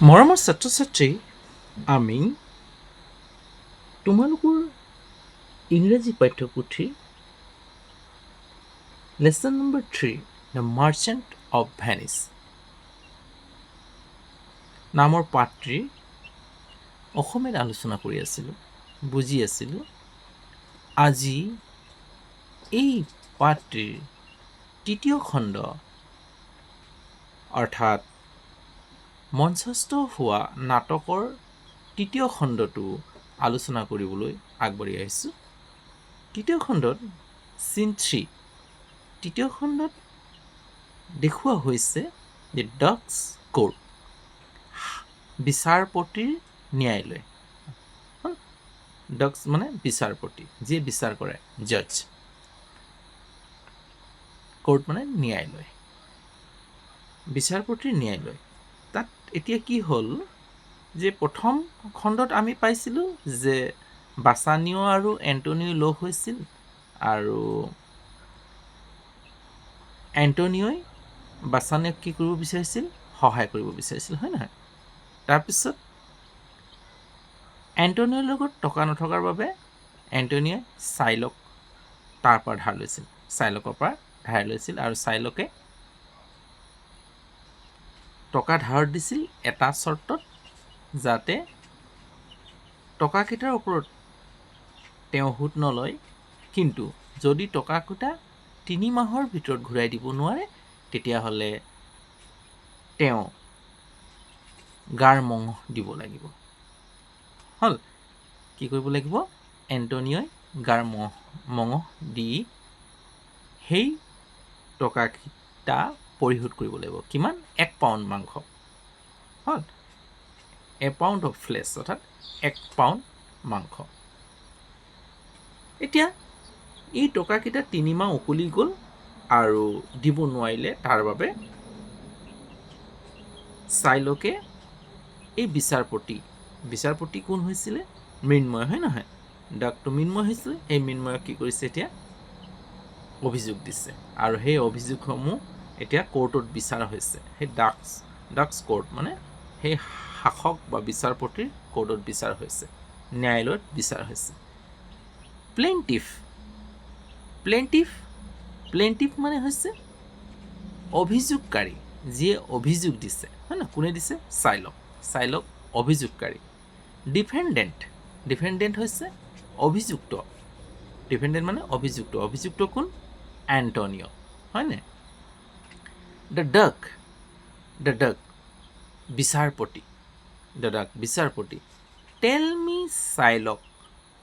মৰমৰ ছাত্ৰ ছাত্ৰী, আমি তোমালোকৰ ইংৰাজী পাঠ্যপুথিৰ lesson number 3 the merchant of Venice নামৰ পাঠটিৰ অসমীয়াত আলোচনা কৰি আছিলোঁ, বুজি আছিলোঁ। আজি এই পাঠটিৰ তৃতীয় খণ্ড অৰ্থাৎ মঞ্চস্থ হোৱা নাটকৰ তৃতীয় খণ্ডটো আলোচনা কৰিবলৈ আগবাঢ়ি আহিছোঁ। তৃতীয় খণ্ডত চিন 3 তৃতীয় খণ্ডত দেখুওৱা হৈছে যে ডগছ কোৰ্ট, বিচাৰপতিৰ ন্যায়ালয়। ডগছ মানে বিচাৰপতি, যিয়ে বিচাৰ কৰে, জাজ। কোৰ্ট মানে ন্যায়ালয়, বিচাৰপতিৰ ন্যায়ালয়। তাত এতিয়া কি হ'ল যে প্ৰথম খণ্ডত আমি পাইছিলোঁ যে বাছানিঅ' আৰু এণ্টনিঅ' লগ হৈছিল আৰু এণ্টনিঅ'ই বাছানিঅ'ক কি কৰিব বিচাৰিছিল? সহায় কৰিব বিচাৰিছিল, হয় নহয়? তাৰপিছত এণ্টনিঅ'ৰ লগত টকা নথকাৰ বাবে এণ্টনিঅ'ই চাইলক তাৰ পৰা ধাৰ লৈছিল, চাইলকৰ পৰা ধাৰ লৈছিল আৰু চাইলকে টকা ধাৰ দিছিল এটা চৰ্তত, যাতে টকাকেইটাৰ ওপৰত তেওঁ সুদ নলয়, কিন্তু যদি টকাকেইটা 3 মাহৰ ভিতৰত ঘূৰাই দিব নোৱাৰে তেতিয়াহ'লে তেওঁ গাৰ মঙহ দিব লাগিব। হ'ল, কি কৰিব লাগিব? এণ্টনিঅ'ই গাৰ মঙহ দি সেই টকাকেইটা পৰিশোধ কৰিব লাগিব। কিমান? 1 পাউণ্ড মাংস। হ'ল, এ পাউণ্ড অফ ফ্লেছ, অৰ্থাৎ 1 পাউণ্ড মাংস। এতিয়া এই টকাকেইটা 3 মাহ উকলি গ'ল আৰু দিব নোৱাৰিলে। তাৰ বাবে চাইলকে এই বিচাৰপতি কোন হৈছিলে? মৃন্ময়, হয় নহয়? ডাকটো মৃন্ময় হৈছিলে। সেই মৃন্ময়ক কি কৰিছে? এতিয়া অভিযোগ দিছে আৰু সেই অভিযোগসমূহ এতিয়া কোৰ্টত বিচাৰ হৈছে। সেই ডাকছ কোৰ্ট মানে সেই শাসক বা বিচাৰপতিৰ কোৰ্টত বিচাৰ হৈছে, ন্যায়ালয়ত বিচাৰ হৈছে। প্লেইণ্টিফ মানে হৈছে অভিযোগকাৰী, যিয়ে অভিযোগ দিছে, হয় নহয়? কোনে দিছে? চাইলক অভিযোগকাৰী। ডিফেণ্ডেণ্ট হৈছে অভিযুক্ত। ডিফেণ্ডেণ্ট মানে অভিযুক্ত কোন? এণ্টনিঅ, হয়নে? দ্য ডাক বিচাৰপতি। Tell me Shylock,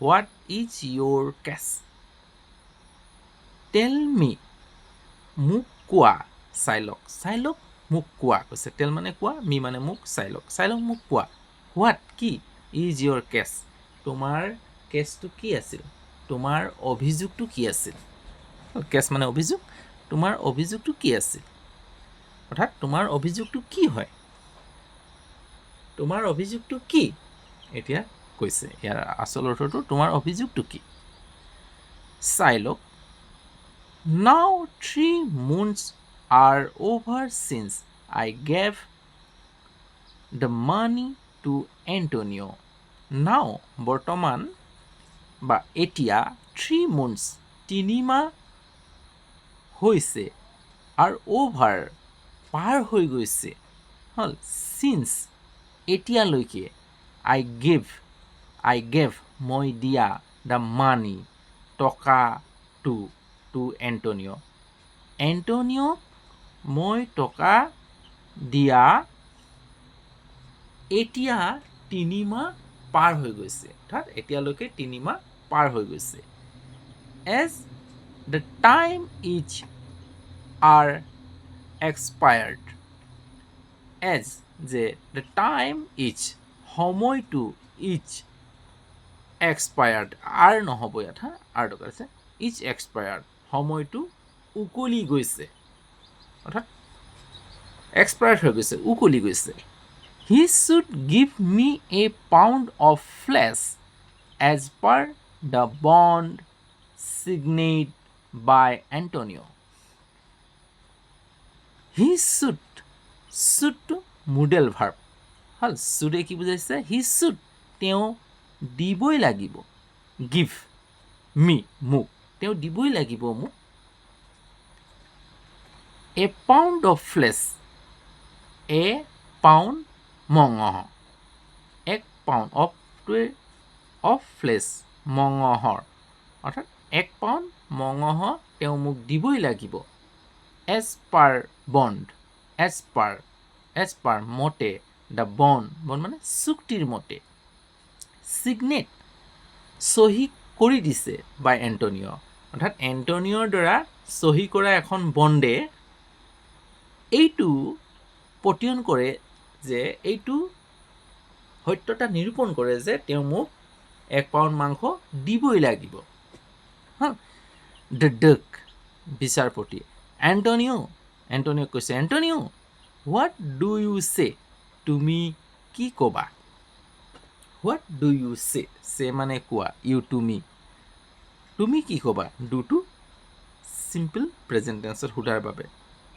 what is your case? Tell me, মোক কোৱা। চাইলক মোক কোৱা কৈছে। টেল মানে কোৱা, মি মানে মোক, চাইলক মোক কোৱা। হোৱাট কি? ইজ ইয়'ৰ কেছ, তোমাৰ কেছটো কি আছিল? তোমাৰ অভিযোগটো কি আছিল? কেছ মানে অভিযোগ। তোমাৰ অভিযোগটো কি আছিল? অৰ্থাৎ তোমাৰ অভিযোগটো কি হয়? তোমাৰ অভিযোগটো কি? এতিয়া কৈছে, ইয়াৰ আচল অৰ্থটো তোমাৰ অভিযোগটো কি? চাইলক, নাও 3 months are over since I gave the money to Antonio. Now, বৰ্তমান বা এতিয়া 3 months 3 মাহ হৈছে, আৰু অভাৰ পাৰ হৈ গৈছে, হ'ল, চিন্স এতিয়ালৈকে, আই গেভ মই দিয়া, দ্য মানি টকা, টু এণ্টনিঅ মই টকা দিয়া এতিয়া 3 মাহ পাৰ হৈ গৈছে, অৰ্থাৎ এতিয়ালৈকে 3 মাহ পাৰ হৈ গৈছে। এজ দ্য টাইম ইজ আৰ এক্সপায়াৰ্ড, এজ যে দ্য টাইম ইজ সময়টো, ইজ এক্সপায়াৰ্ড, আৰ নহ'ব ইয়াত, আৰ দৰকাৰ আছে, ইজ এক্সপায়াৰ্ড সময়টো উকলি গৈছে, অৰ্থাৎ এক্সপায়াৰ্ড হৈ গৈছে, উকলি গৈছে। He should give me a pound of flesh as per the bond signed by Antonio. He শুডটো মুডেল ভাৰ্ব, হল শুডে কি বুজাইছে হি শুড তেওঁ দিবই লাগিব গিভ মি মোক তেওঁ দিবই লাগিব মোক a pound of flesh a pound মঙহ এক পাউণ্ড অফ ফ্লেছ মঙহৰ অৰ্থাৎ এক পাউণ্ড মঙহ তেওঁ মোক দিবই লাগিব as per bond as per মতে দ্য বণ্ড মানে চুক্তিৰ মতে ছিগনেট চহী কৰি দিছে বাই এণ্টনিঅ অৰ্থাৎ এণ্টনিঅ'ৰ দ্বাৰা চহী কৰা এখন বণ্ডে এইটো পতিয়ন কৰে যে এইটো সত্যতা নিৰূপণ কৰে যে তেওঁ মোক এক পাউণ্ড মাংস দিবই লাগিব দ্য ডক বিচাৰপতি এণ্টনিঅ কৈছে এণ্টনিঅ হোৱাট ডু ইউ চে তুমি কি ক'বা হোৱাট ডু ইউ চে মানে কোৱা ইউ তুমি কি ক'বা ডুটো চিম্পল প্ৰেজেণ্ট টেন্সত সোধাৰ বাবে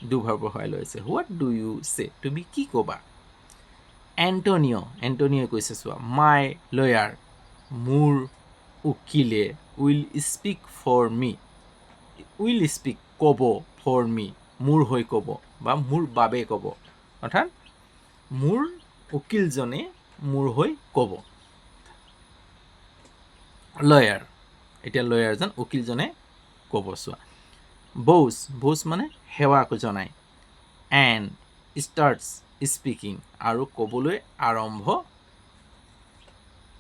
ডু ভাৰ্বৰ সহায় লৈছে হোৱাট ডু ইউ চে তুমি কি ক'বা এণ্টনিঅ কৈছে চোৱা মাই লয়াৰ মোৰ উকিলে উইল স্পীক ফৰ মি ক'ব ফৰ মি মোৰ হৈ ক'ব বা মোৰ বাবে ক'ব অৰ্থাৎ মোৰ উকিলজনে মোৰ হৈ ক'ব লয়াৰ এতিয়া লয়াৰজন উকিলজনে ক'ব চোৱা বৌজ মানে সেৱা জনায় এণ্ড ষ্টাৰ্টছ স্পিকিং আৰু ক'বলৈ আৰম্ভ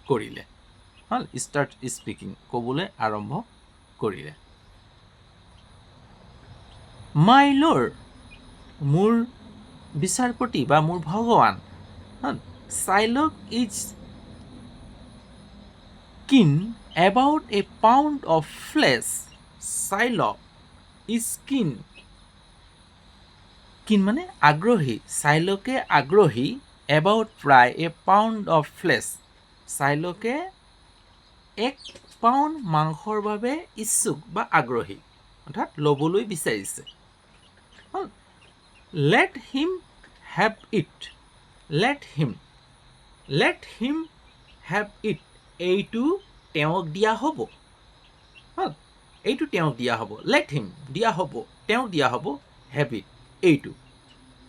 কৰিলে ষ্টাৰ্ট স্পিকিং ক'বলৈ আৰম্ভ কৰিলে মাই লৰ্ড মোৰ বিচাৰপতি বা মোৰ ভগৱান Shylock is keen about a pound of flesh Shylock is keen মানে আগ্ৰহী চাইলকে আগ্ৰহী এবাউট প্ৰায় এ পাউণ্ড অফ ফ্লেছ চাইলকে এক পাউণ্ড মাংসৰ বাবে ইচ্ছুক বা আগ্ৰহী অৰ্থাৎ ল'বলৈ বিচাৰিছে লেট হিম হেভ ইট এইটো তেওঁক দিয়া হ'ব লেট হিম দিয়া হ'ব তেওঁক দিয়া হ'ব হেভ ইট এইটো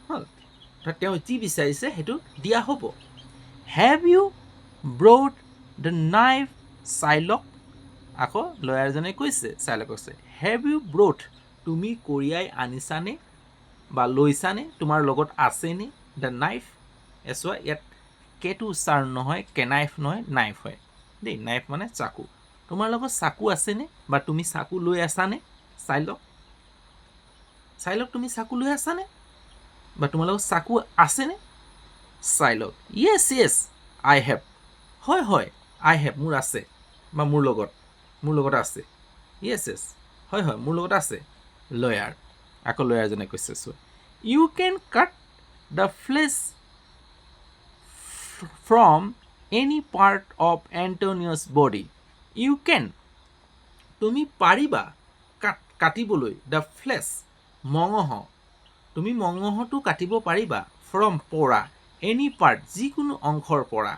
অৰ্থাৎ তেওঁ যি বিচাৰিছে সেইটো দিয়া হ'ব have you brought the knife Shylock আকৌ লয়াৰজনে কৈছে চাইলক কৈছে হেভ ইউ ব্ৰড তুমি কঢ়িয়াই আনিছানে বা লৈছানে তোমাৰ লগত আছেনে দ্য নাইফ এছোৱা ইয়াত কেটো উচ্চাৰণ নহয় কেনাইফ নহয় নাইফ হয় দেই নাইফ মানে চাকু তোমাৰ লগত চাকু আছেনে বা তুমি চাকু লৈ আছানে চাইলক তুমি চাকু লৈ আছানে বা তোমাৰ লগত চাকু আছেনে চাইলক য়েছ আই হেভ হয় আই হেভ মোৰ আছে বা মোৰ লগত আছে য়েছ হয় মোৰ লগত আছে লয়াৰ আকৌ লয়াৰজনে কৈছে চোৱা you can cut the flesh from any part of Antonio's body you can তুমি পাৰিবা কাটিবলৈ দ্য ফ্লেছ মঙহ তুমি মঙহটো কাটিব পাৰিবা ফ্ৰম পৰা এনি পাৰ্ট যিকোনো অংশৰ পৰা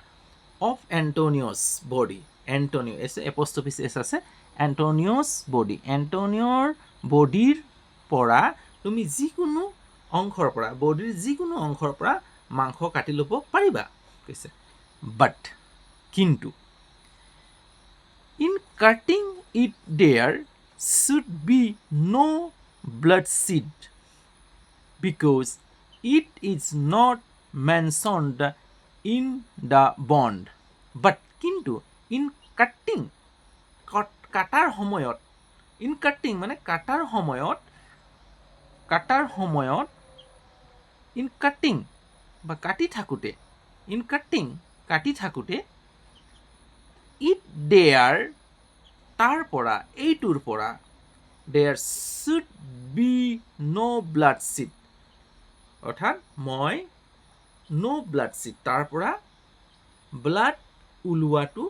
of Antonio's body Antonio' এপষ্ট্ৰফিছ S আছে এণ্টনিঅ'ছ বডি এণ্টনিঅ'ৰ বডিৰ পৰা তুমি যিকোনো অংশৰ পৰা বডিৰ যিকোনো অংশৰ পৰা মাংস কাটি ল'ব পাৰিবা কৈছে বাট কিন্তু in cutting it there should be no' bloodshed because it is not mentioned in the bond but কিন্তু in cutting কাটাৰ সময়ত in cutting মানে কাটাৰ সময়ত in cutting বা কাটি থাকোঁতে it there তাৰ পৰা এইটোৰ পৰা there should be no bloodshed অৰ্থাৎ মই no bloodshed তাৰ পৰা ব্লাড ওলোৱাটো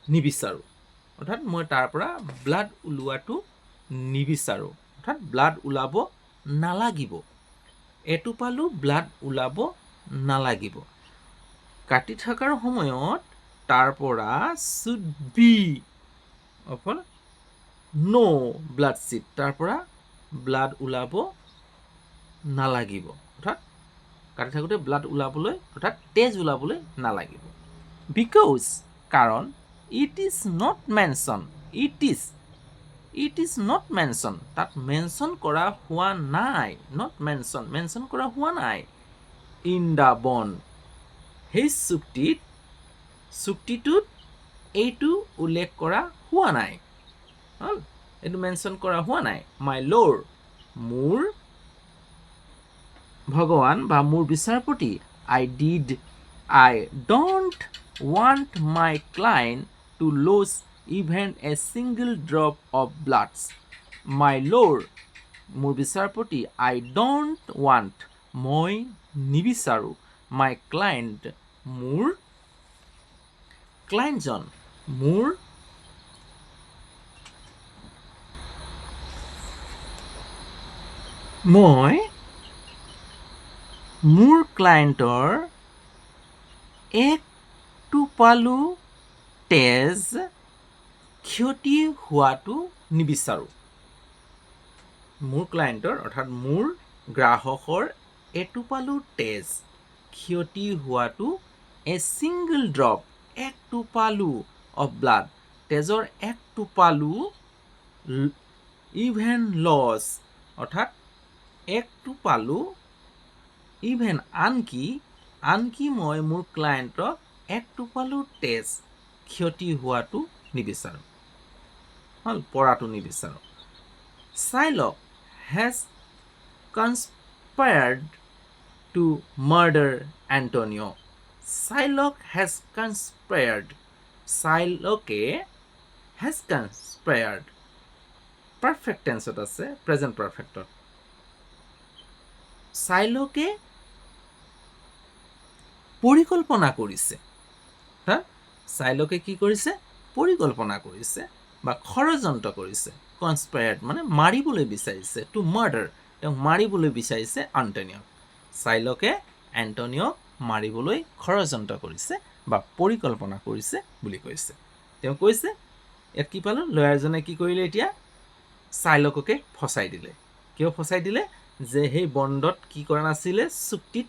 নিবিচাৰোঁ অৰ্থাৎ মই তাৰ পৰা ব্লাড ওলোৱাটো নিবিচাৰোঁ অৰ্থাৎ ব্লাড ওলাব নালাগিব এটোপালো ব্লাড ওলাব নালাগিব কাটি থকাৰ সময়ত তাৰ পৰা should be awful no blood shed, তাৰ পৰা ব্লাড ওলাব নালাগিব, অৰ্থাৎ কাটি থাকোঁতে ব্লাড ওলাবলৈ অৰ্থাৎ তেজ ওলাবলৈ নালাগিব। বিকজ কাৰণ it is not mention, it is not mention, তাত মেনশ্যন কৰা হোৱা নাই, নট মেনশ্যন কৰা হোৱা নাই ইন দ্য বণ্ড, সেই চুক্তিটোত এইটো উল্লেখ কৰা হোৱা নাই, হ'ল, এইটো মেনশ্যন কৰা হোৱা নাই। মাই লৰ্ড, মোৰ ভগৱান বা মোৰ বিচাৰপতি, I don't want my client to lose even a single drop of blood. My lord, মোৰ বিচাৰপতি, I don't want, মই নিবিচাৰোঁ, my client, মোৰ ক্লায়েণ্টজন, মোৰ মই মোৰ ক্লায়েণ্টৰ এক টোপালো তেজ ক্ষতি হোৱাটো নিবিচাৰোঁ। মোৰ ক্লায়েণ্টৰ অৰ্থাৎ মোৰ গ্ৰাহকৰ এটোপালো তেজ ক্ষতি হোৱাটো, এ ছিংগল ড্ৰপ, এক টোপালো অফ ব্লাড, তেজৰ এক টোপালো, ইভেন লছ অৰ্থাৎ এক টোপালো, ইভেন আনকি মই মোৰ ক্লায়েণ্টক এক টোপালো তেজ ক্ষতি হোৱাটো নিবিচাৰোঁ, হ'ল, পৰাটো নিবিচাৰোঁ। Shylock has conspired to murder Antonio. Shylock has conspired. Shylocke has conspired. Perfect tense আছে, present perfect. Shylocke পৰিকল্পনা কৰিছে, হা, Shylocke কি কৰিছে? পৰিকল্পনা কৰিছে বা ষড়যন্ত্ৰ কৰিছে। কনস্পায়াৰ্ড মানে মাৰিবলৈ বিচাৰিছে, টু মাৰ্ডাৰ, তেওঁক মাৰিবলৈ বিচাৰিছে এণ্টনিঅক। Shylocke এণ্টনিঅক মাৰিবলৈ ষড়যন্ত্ৰ কৰিছে বা পৰিকল্পনা কৰিছে বুলি কৈছে। তেওঁ কৈছে, ইয়াত কি পালোঁ, লয়াৰজনে কি কৰিলে, এতিয়া Shylocke ফচাই দিলে। কিয় ফচাই দিলে? যে সেই বণ্ডত কি কৰা নাছিলে, চুক্তিত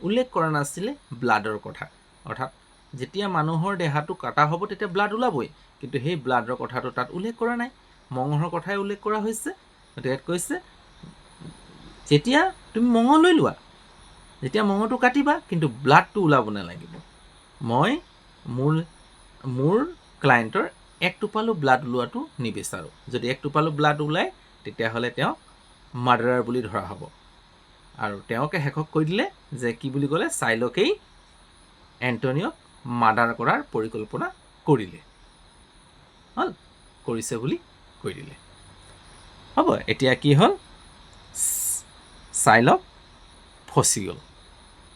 উল্লেখ কৰা নাছিলে ব্লাডৰ কথা, অৰ্থাৎ যেতিয়া মানুহৰ দেহাটো কাটা হ'ব তেতিয়া ব্লাড ওলাবই, কিন্তু সেই ব্লাডৰ কথাটো তাত উল্লেখ কৰা নাই, মঙহৰ কথাই উল্লেখ কৰা হৈছে। গতিকে কৈছে, যেতিয়া তুমি মঙহ লৈ লোৱা, যেতিয়া মঙহটো কাটিবা কিন্তু ব্লাডটো ওলাব নালাগিব, মই মোৰ ক্লায়েণ্টৰ এক টোপালো ব্লাড ওলোৱাটো নিবিচাৰোঁ। যদি এক টোপালো ব্লাড ওলায় তেতিয়াহ'লে তেওঁক মাৰ্ডাৰাৰ বুলি ধৰা হ'ব। আৰু তেওঁকে শেষক কৈ দিলে যে কি বুলি ক'লে, Shylockeই এণ্টনিঅক মাৰ্ডাৰ কৰাৰ পৰিকল্পনা কৰিলে, হ'ল, কৰিছে বুলি কৈ দিলে। হ'ব, এতিয়া কি হ'ল, Shylock ফচি গ'ল,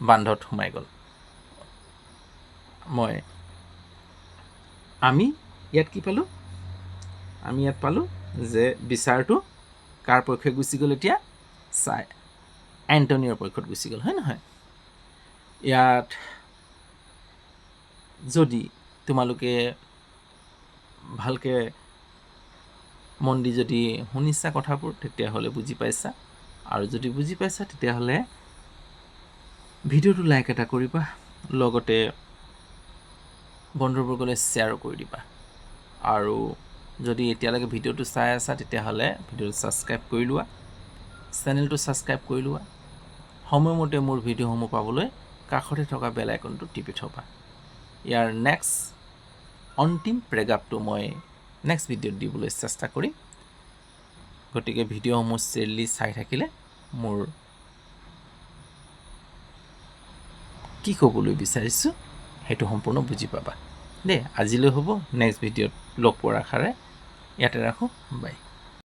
বান্ধত সোমাই গ'ল। আমি ইয়াত কি পালোঁ, আমি ইয়াত পালোঁ যে বিচাৰটো কাৰ পক্ষে গুচি গ'ল, এতিয়া এণ্টনিঅৰ পক্ষত গুচি গ'ল, হয় নহয়? ইয়াত যদি তোমালোকে ভালকৈ মন দি যদি শুনিছা কথাবোৰ তেতিয়াহ'লে বুজি পাইছা, আৰু যদি বুজি পাইছা তেতিয়াহ'লে ভিডিঅ'টো লাইক এটা কৰিবা, লগতে বন্ধুবৰ্গলৈ শ্বেয়াৰো কৰি দিবা। আৰু যদি এতিয়ালৈকে ভিডিঅ'টো চাই আছা তেতিয়াহ'লে ভিডিঅ'টো ছাবস্ক্ৰাইব কৰি লোৱা, চেনেলটো ছাবস্ক্ৰাইব কৰি লোৱা, সময়মতে মোৰ ভিডিঅ'সমূহ পাবলৈ কাষতে থকা বেল আইকনটো টিপি থবা। ইয়াৰ নেক্সট অন্তিম প্ৰেগাপটো মই নেক্সট ভিডিঅ'ত দিবলৈ চেষ্টা কৰিম। গতিকে ভিডিঅ'সমূহ চিৰিয়েলি চাই থাকিলে মোৰ কি ক'বলৈ বিচাৰিছোঁ সেইটো সম্পূৰ্ণ বুজি পাবা দেই। আজিলৈ হ'ব, নেক্সট ভিডিঅ'ত লগ পোৱাৰ আশাৰে ইয়াতে ৰাখোঁ, বাই।